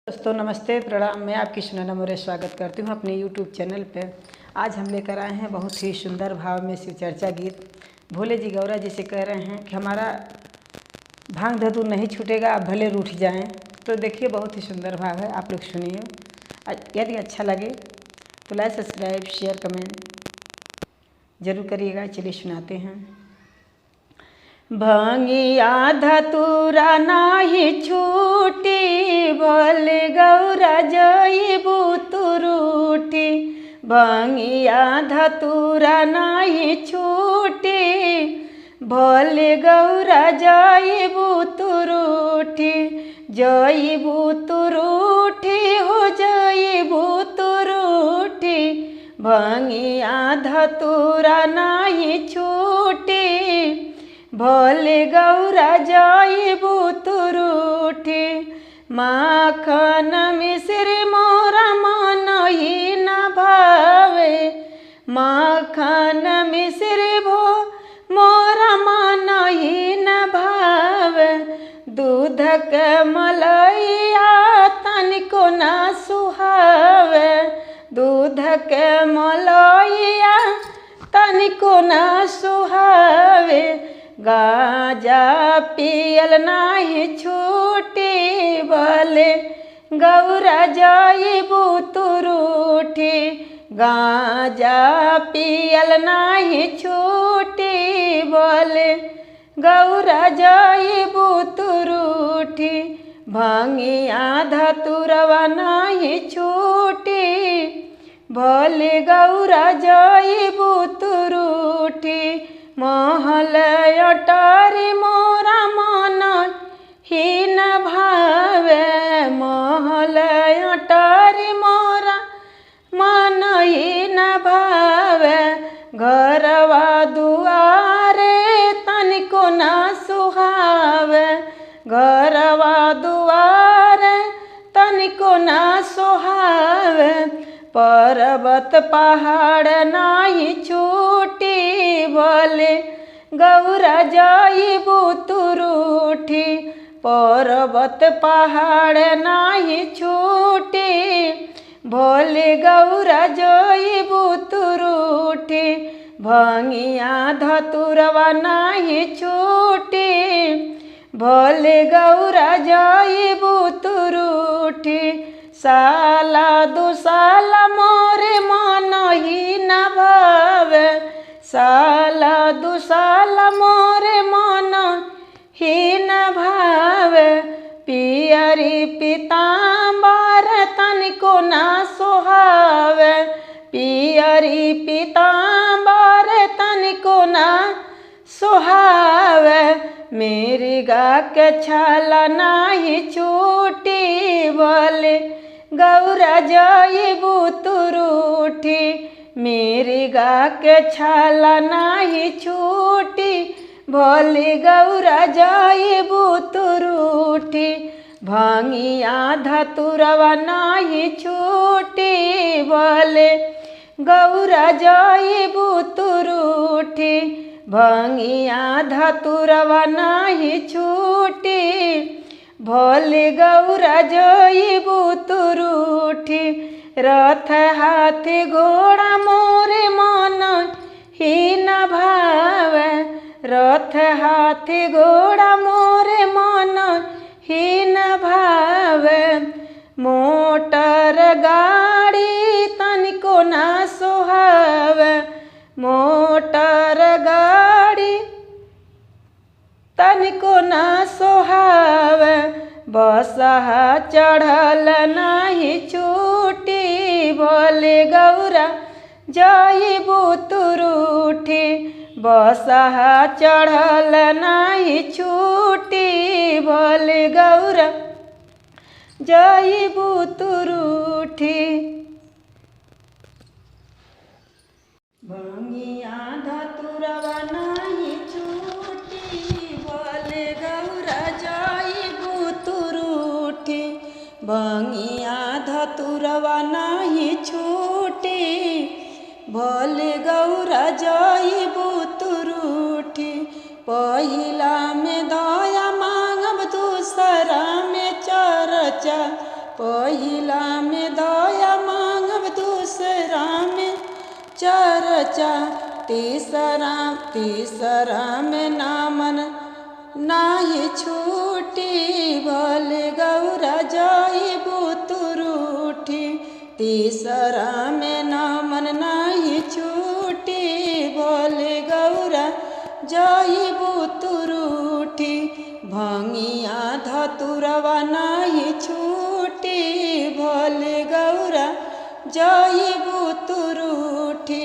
दोस्तों नमस्ते प्रणाम। मैं आपकी सुनैना मौर्य स्वागत करती हूँ अपने YouTube चैनल पे। आज हम लेकर आए हैं बहुत ही सुंदर भाव में शिव चर्चा गीत। भोले जी गौरा जी से कह रहे हैं कि हमारा भांग धतूर नहीं छूटेगा, आप भले रूठ जाएं। तो देखिए बहुत ही सुंदर भाव है, आप लोग सुनिए। यदि अच्छा लगे तो लाइक सब्सक्राइब शेयर कमेंट ज़रूर करिएगा। चलिए सुनाते हैं। भांगिया धतूरा नाही छूटी, भोले गौरा जइबू तू रूठी। भांगिया धतूरा नाही छूटी, भोले गौरा जइबू तू रूठी। जइबू तू रूठी हो जइबू तू रूठी। भांगिया धतूरा नाही छूटी, भोले गौरा जइबू तू रूठी। माखन मिश्री मोरा मन ही न भावे, माखन मिश्री भो मोरा मन ही न भावे। दूध के मलैया तनिको न सुहावे, दूध के मलैया तनिको न सुहावे। गाजा पियल नाही छूटी, भोले गौरा जइबू तू रूठी। गाजा पियल नाही छूटी, भोले गौरा जइबू तू रूठी। भांगिया धतूरवा नाही छूटी, भोले गौरा जइबू तू रूठी। महल अटारी मोरा मन ही न भावे, महल अटारी मोरा मन ही न भावे। घरवा दुआरे तनिको न सुहावे, घरवा दुआरे तनिको न सुहावे। पर्वत पहाड़ नाही छूटी, भोले गौरा जइबू तू रूठी। पर्वत पहाड़ नाही छूटी, भोले गौरा जइबू तू रूठी। भांगिया धतूरवा नाही छूटी, भोले गौरा जइबू तू रूठी। साला दुसाला मोरे मन ही न भावे, साला दुसाला मोरे मन ही न भावे। पियरी पीताम्बर तनिको न सोहावे, पियरी पीताम्बर तनिको न सोहावे। मृगा के छाला नाही छूटी, भोले गौरा जइबू तू रूठी। मृगा के छाला नाही छूटी, भोले गौरा जइबू तू रूठी। भांगिया धतूरवा नाही छूटी, भोले गौरा जइबू तू रूठी। भांगिया धतूरवा नाही छूटी, भोले गौरा जइबू तू रूठी। रथ हाथी घोड़ा मोरे मन ही न भावे, रथ हाथी घोड़ा मोरे मन ही न भावे। मोटर गाड़ी तनिको न सोहावे, मोटर गाड़ी तनिको न सोहावे। बसहा चढ़ल नाही छूटी, भोले गौरा जइबू तू रूठी। बसहा चढ़ल नाही छूटी, भोले गौरा जइबू तू रूठी। भांगिया धतूरवा नाही छूटी, भोले गौरा जइबू तू रूठी। भांगिया धतूरवा नाही छूटी, भोले गौरा जइबू तू रूठी। पहिला में दया मांगब, दूसरा में चर्चा पहिला में दया मांगब दूसरा में चर्चा तीसरा में नामन नाही छूटी भले गौरा जाइबू तू रूठी तीसरा में नामन नाही छूटी भले गौरा जाइबू तू रूठी भंगिया धतुरवा नाही छूटी भले गौरा जाइबू तू रूठी